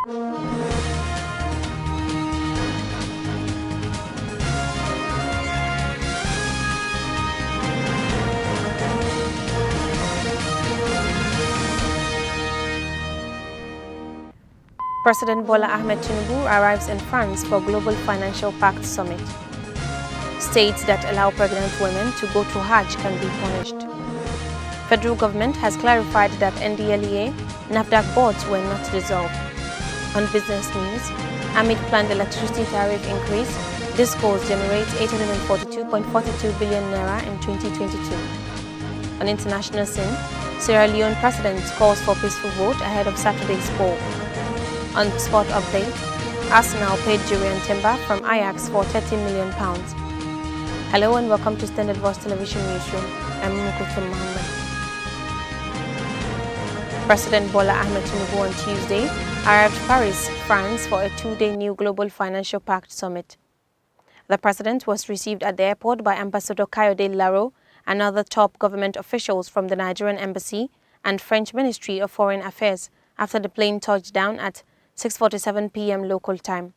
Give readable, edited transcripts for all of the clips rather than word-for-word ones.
President Bola Ahmed Tinubu arrives in France for Global Financial Pact Summit. States that allow pregnant women to go to Hajj can be punished. Federal government has clarified that NDLEA NAFDAC boards were not dissolved. On business news, amid planned electricity tariff increase, Discos generates 842.42 billion naira in 2022. On international scene, Sierra Leone president calls for peaceful vote ahead of Saturday's poll. On sport update, Arsenal paid Julian Timber from Ajax for £30 million. Hello and welcome to Standard Voice Television Newsroom. I'm Mukutum Mohammed. President Bola Ahmed Tinubu on Tuesday arrived Paris, France for a two-day new Global Financial Pact Summit. The president was received at the airport by Ambassador Kayode Laro and other top government officials from the Nigerian Embassy and French Ministry of Foreign Affairs after the plane touched down at 6:47 p.m. local time.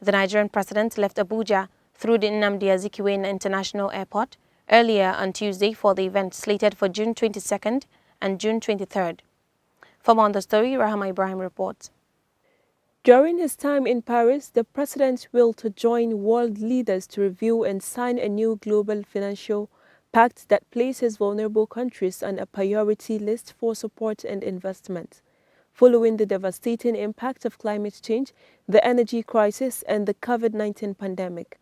The Nigerian president left Abuja through the Nnamdi Azikiwe International Airport earlier on Tuesday for the event slated for June 22nd and June 23rd. For more on the story, Rahama Ibrahim reports. During his time in Paris, the president will to join world leaders to review and sign a new global financial pact that places vulnerable countries on a priority list for support and investment. Following the devastating impact of climate change, the energy crisis and the COVID-19 pandemic.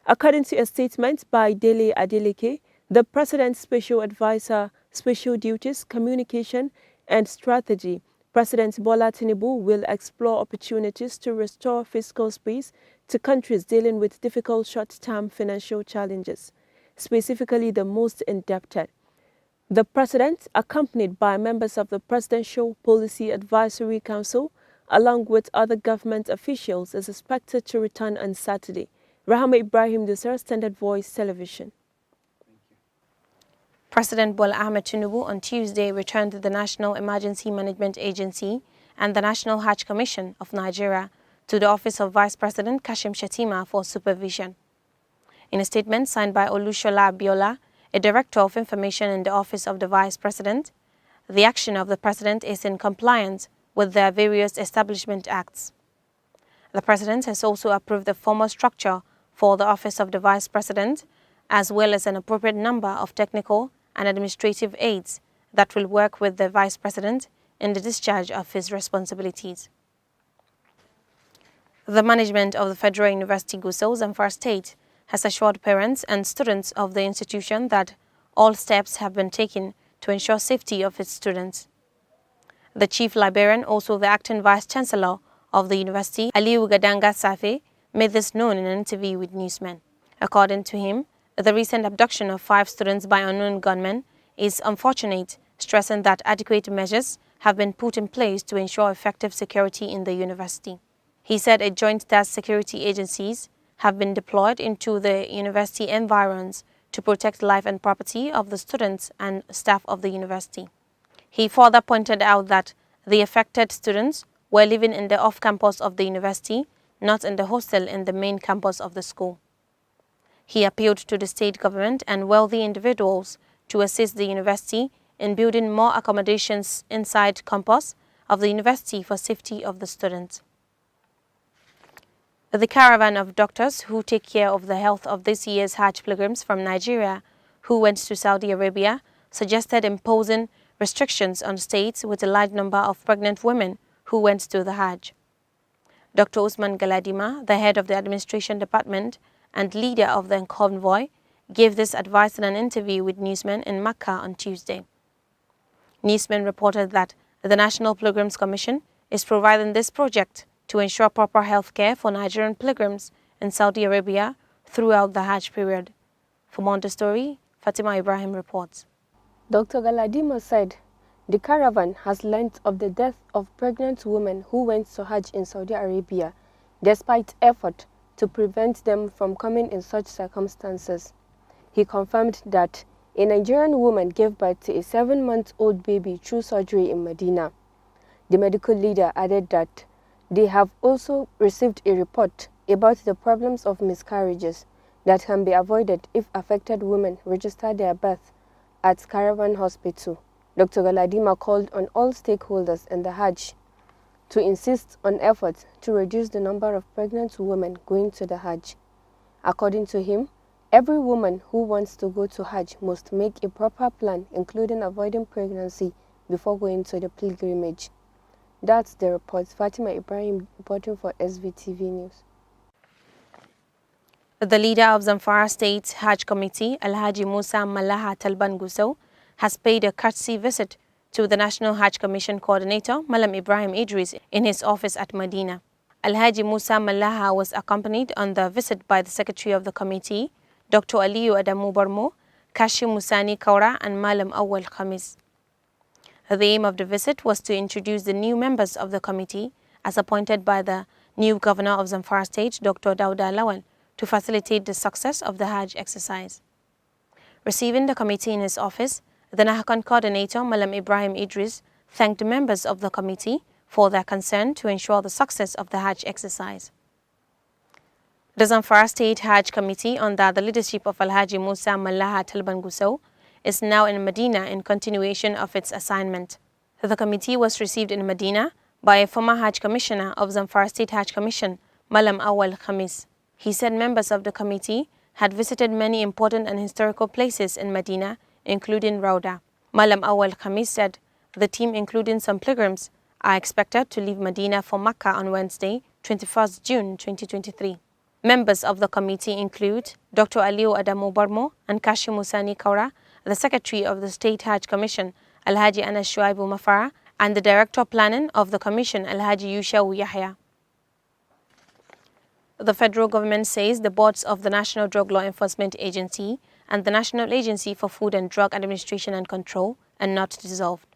According to a statement by Dele Adeleke, the President's Special Advisor, Special Duties, Communication and Strategy, President Bola Tinubu will explore opportunities to restore fiscal space to countries dealing with difficult short-term financial challenges, specifically the most indebted. The President, accompanied by members of the Presidential Policy Advisory Council, along with other government officials, is expected to return on Saturday. Rahama Ibrahim, Dusar, Standard Voice Television. President Bola Ahmed Tinubu on Tuesday returned to the National Emergency Management Agency and the National Hajj Commission of Nigeria to the office of Vice President Kashim Shettima for supervision. In a statement signed by Olushola Abiola, a director of information in the office of the Vice President, the action of the President is in compliance with their various establishment acts. The President has also approved the formal structure for the office of the Vice President, as well as an appropriate number of technical and administrative aides that will work with the Vice President in the discharge of his responsibilities. The management of the Federal University Gusau, Zamfara State, has assured parents and students of the institution that all steps have been taken to ensure safety of its students. The Chief Librarian, also the Acting Vice-Chancellor of the University, Aliyu Gadanga Safe, made this known in an interview with newsmen. According to him, the recent abduction of 5 students by unknown gunmen is unfortunate, stressing that adequate measures have been put in place to ensure effective security in the university. He said a joint task security agencies have been deployed into the university environs to protect life and property of the students and staff of the university. He further pointed out that the affected students were living in the off-campus of the university, not in the hostel in the main campus of the school. He appealed to the state government and wealthy individuals to assist the university in building more accommodations inside campus of the university for safety of the students. The caravan of doctors who take care of the health of this year's Hajj pilgrims from Nigeria who went to Saudi Arabia suggested imposing restrictions on states with a large number of pregnant women who went to the Hajj. Dr. Usman Galadima, the head of the administration department and leader of the convoy, gave this advice in an interview with newsmen in Makkah on Tuesday. Newsmen reported that the National Pilgrims Commission is providing this project to ensure proper health care for Nigerian pilgrims in Saudi Arabia throughout the Hajj period. For more on the story, Fatima Ibrahim reports. Dr. Galadima said the caravan has learnt of the death of pregnant women who went to Hajj in Saudi Arabia, despite effort to prevent them from coming in such circumstances. He confirmed that a Nigerian woman gave birth to a 7-month-old baby through surgery in Medina. The medical leader added that They have also received a report about the problems of miscarriages that can be avoided if affected women register their birth at Caravan Hospital. Dr. Galadima called on all stakeholders in the Hajj to insist on efforts to reduce the number of pregnant women going to the Hajj. According to him, every woman who wants to go to Hajj must make a proper plan, including avoiding pregnancy before going to the pilgrimage. That's the report. Fatima Ibrahim reporting for SVTV News. The leader of Zamfara State Hajj Committee, Alhaji Musa Malaha Talban Gusau, has paid a courtesy visit to the National Hajj Commission coordinator, Malam Ibrahim Idris, in his office at Medina. Alhaji Musa Malaha was accompanied on the visit by the secretary of the committee, Dr. Aliyu Adamu Barmo, Kashim Musani Kaura, and Malam Awal Khamis. The aim of the visit was to introduce the new members of the committee as appointed by the new governor of Zamfara State, Dr. Dauda Lawal, to facilitate the success of the Hajj exercise. Receiving the committee in his office, the Nahakan coordinator, Malam Ibrahim Idris, thanked the members of the committee for their concern to ensure the success of the Hajj exercise. The Zamfara State Hajj Committee, under the leadership of Alhaji Musa Malaha Talban Gusau, is now in Medina in continuation of its assignment. The committee was received in Medina by a former Hajj Commissioner of Zamfara State Hajj Commission, Malam Awal Khamis. He said members of the committee had visited many important and historical places in Medina, including Rauda. Malam Awal Khamis said the team, including some pilgrims, are expected to leave Medina for Makkah on Wednesday, 21st June 2023. Members of the committee include Dr. Aliyu Adamu Barmo and Kashim Musani Kaura, the Secretary of the State Hajj Commission, Alhaji Anas Shuaibu Mafara, and the Director Planning of the Commission, Alhaji Yushau Yahya. The federal government says the boards of the National Drug Law Enforcement Agency and the National Agency for Food and Drug Administration and Control are not dissolved.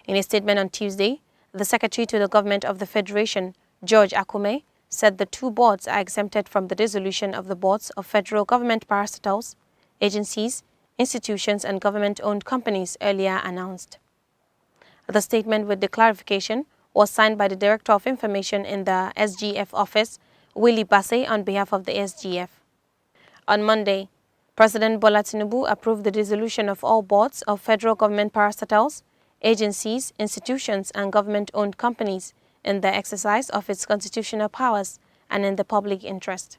In a statement on Tuesday, the Secretary to the Government of the Federation, George Akume, said the two boards are exempted from the dissolution of the boards of federal government parastatals, agencies, institutions and government-owned companies earlier announced. The statement with the clarification was signed by the Director of Information in the SGF office, Willie Basse, on behalf of the SGF. On Monday, President Bola Tinubu approved the dissolution of all boards of federal government parastatals, agencies, institutions and government-owned companies in the exercise of its constitutional powers and in the public interest.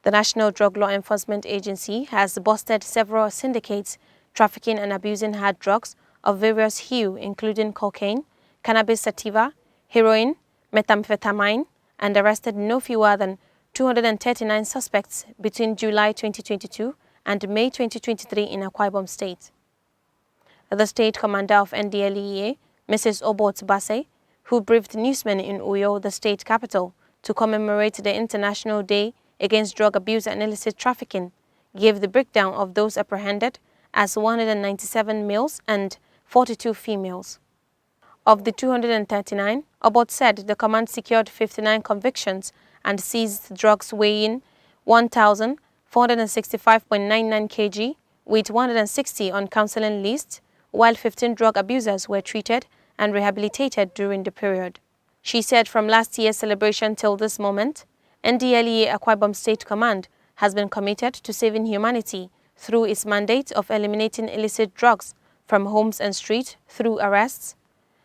The National Drug Law Enforcement Agency has busted several syndicates trafficking and abusing hard drugs of various hue, including cocaine, cannabis sativa, heroin, methamphetamine, and arrested no fewer than 239 suspects between July 2022 and May 2023 in Akwa Ibom State. The State Commander of NDLEA, Mrs. Obot Basse, who briefed newsmen in Uyo, the state capital, to commemorate the International Day Against Drug Abuse and Illicit Trafficking, gave the breakdown of those apprehended as 197 males and 42 females. Of the 239, Obot said the command secured 59 convictions and seized drugs weighing 1,465.99 kg, with 160 on counseling lists, while 15 drug abusers were treated and rehabilitated during the period. She said from last year's celebration till this moment, NDLEA Akwa Ibom State Command has been committed to saving humanity through its mandate of eliminating illicit drugs from homes and streets through arrests,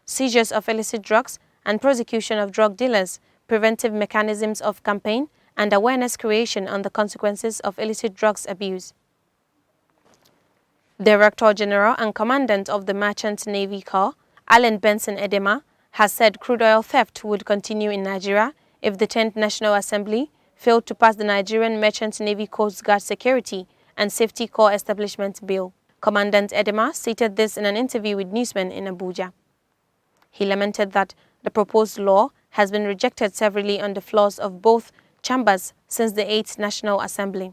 seizures of illicit drugs and prosecution of drug dealers, preventive mechanisms of campaign and awareness creation on the consequences of illicit drugs abuse. Director General and Commandant of the Merchant Navy Corps, Allen Benson Edema, has said crude oil theft would continue in Nigeria if the 10th National Assembly failed to pass the Nigerian Merchant Navy Coast Guard Security and Safety Corps Establishment Bill. Commandant Edema stated this in an interview with newsmen in Abuja. He lamented that the proposed law has been rejected severally on the floors of both chambers since the 8th National Assembly.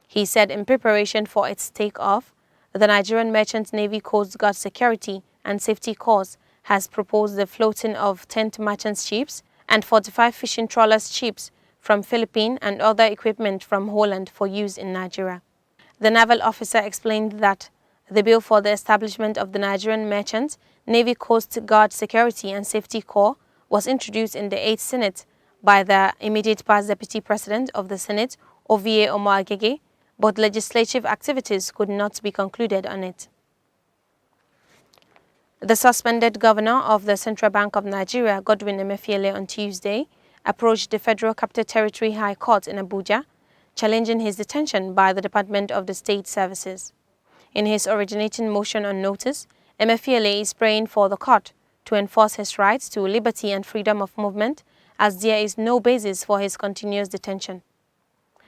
He said in preparation for its take-off, the Nigerian Merchant Navy Coast Guard Security and Safety Corps has proposed the floating of 10 merchant ships and 45 fishing trawlers ships from Philippines and other equipment from Holland for use in Nigeria. The naval officer explained that the bill for the establishment of the Nigerian Merchant Navy Coast Guard Security and Safety Corps was introduced in the 8th Senate by the immediate past Deputy President of the Senate, Ovie Omoagege, but legislative activities could not be concluded on it. The suspended governor of the Central Bank of Nigeria, Godwin Emefiele, on Tuesday, approached the Federal Capital Territory High Court in Abuja, challenging his detention by the Department of the State Services. In his originating motion on notice, Emefiele is praying for the court to enforce his rights to liberty and freedom of movement, as there is no basis for his continuous detention.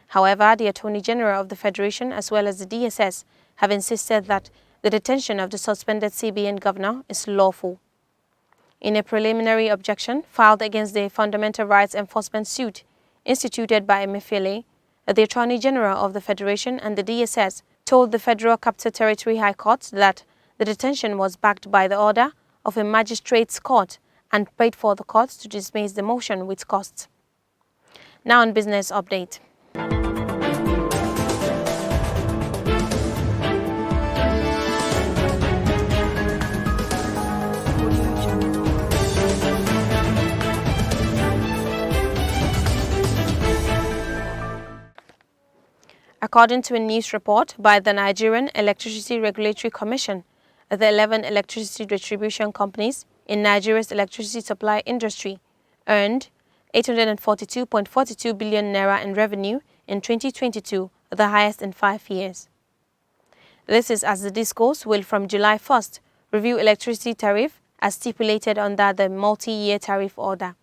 However, the Attorney General of the Federation as well as the DSS have insisted that the detention of the suspended CBN governor is lawful. In a preliminary objection filed against the Fundamental Rights Enforcement suit instituted by Emefiele, the Attorney General of the Federation and the DSS told the Federal Capital Territory High Court that the detention was backed by the order of a magistrate's court and prayed for the court to dismiss the motion with costs. Now on business update. According to a news report by the Nigerian Electricity Regulatory Commission, the 11 electricity distribution companies in Nigeria's electricity supply industry earned 842.42 billion naira in revenue in 2022, the highest in 5 years. This is as the discourse will from July 1st review electricity tariff as stipulated under the multi-year tariff order.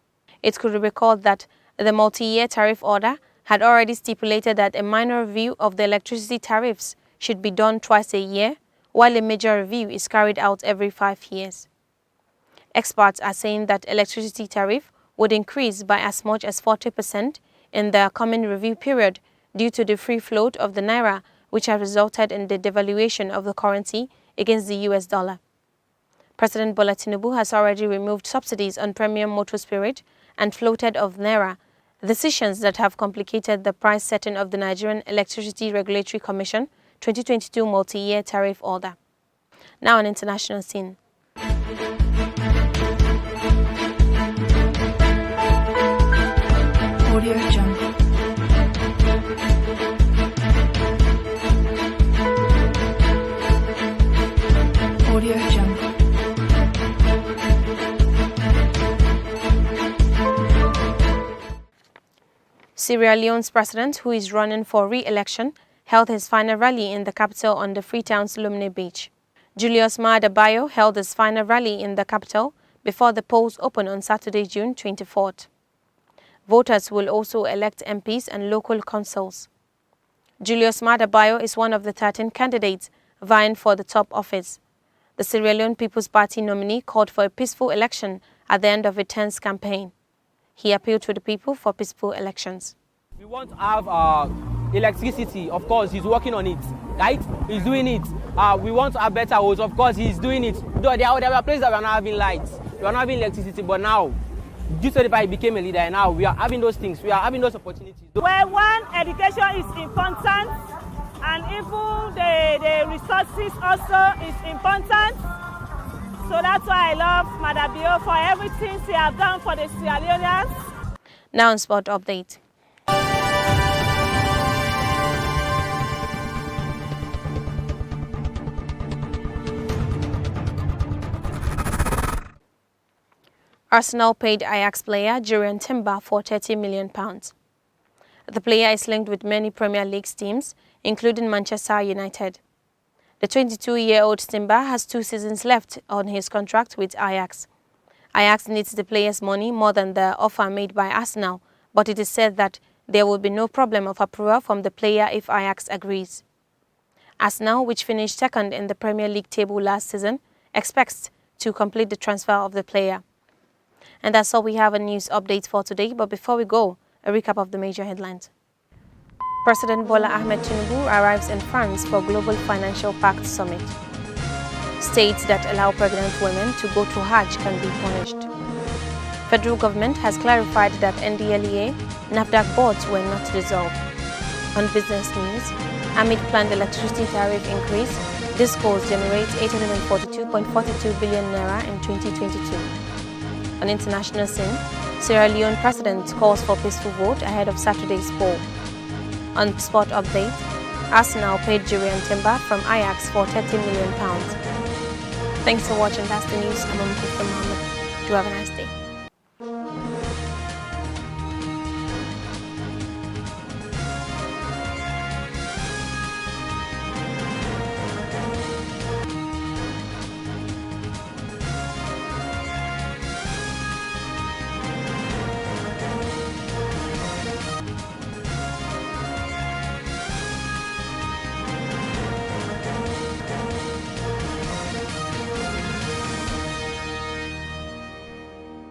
It could be recalled that the multi-year tariff order had already stipulated that a minor review of the electricity tariffs should be done twice a year, while a major review is carried out every 5 years. Experts are saying that electricity tariff would increase by as much as 40% in the coming review period due to the free float of the naira, which has resulted in the devaluation of the currency against the US dollar. President Bola Tinubu has already removed subsidies on premium motor spirit and floated of naira, decisions that have complicated the price setting of the Nigerian Electricity Regulatory Commission 2022 multi-year tariff order. Now on international scene. Audio Jungle. Audio Jungle. Sierra Leone's president, who is running for re-election, held his final rally in the capital on the Freetown's Lumne Beach. Julius Maada Bio held his final rally in the capital before the polls open on Saturday, June 24th. Voters will also elect MPs and local councils. Julius Maada Bio is one of the 13 candidates vying for the top office. The Sierra Leone People's Party nominee called for a peaceful election at the end of a tense campaign. He appealed to the people for peaceful elections. We want to have electricity. Of course, he's working on it, right? He's doing it. We want to have better roads. Of course, he's doing it. Though there were places that we are not having lights, we are not having electricity, but now, due to the fact he became a leader, and now we are having those things. We are having those opportunities. Well, one, education is important, and even the resources also is important. So that's why I love Madabio for everything she has done for the Sierra Leoneans. Now on sport update. Arsenal paid Ajax player Jurriën Timber for £30 million. The player is linked with many Premier League teams, including Manchester United. The 22-year-old Timber has 2 seasons left on his contract with Ajax. Ajax needs the player's money more than the offer made by Arsenal, but it is said that there will be no problem of approval from the player if Ajax agrees. Arsenal, which finished second in the Premier League table last season, expects to complete the transfer of the player. And that's all we have a news update for today, but before we go, a recap of the major headlines. President Bola Ahmed Tinubu arrives in France for Global Financial Pact Summit. States that allow pregnant women to go to Hajj can be punished. Federal government has clarified that NDLEA NAFDAC boards were not dissolved. On business news, amid planned electricity tariff increase, this goal generates 842.42 billion naira in 2022. On international scene, Sierra Leone President calls for peaceful vote ahead of Saturday's poll. On sport update, Arsenal paid Jurriën Timber from Ajax for £30 million. Thanks for watching. That's the news. I'm Mohammed. Do have a nice day.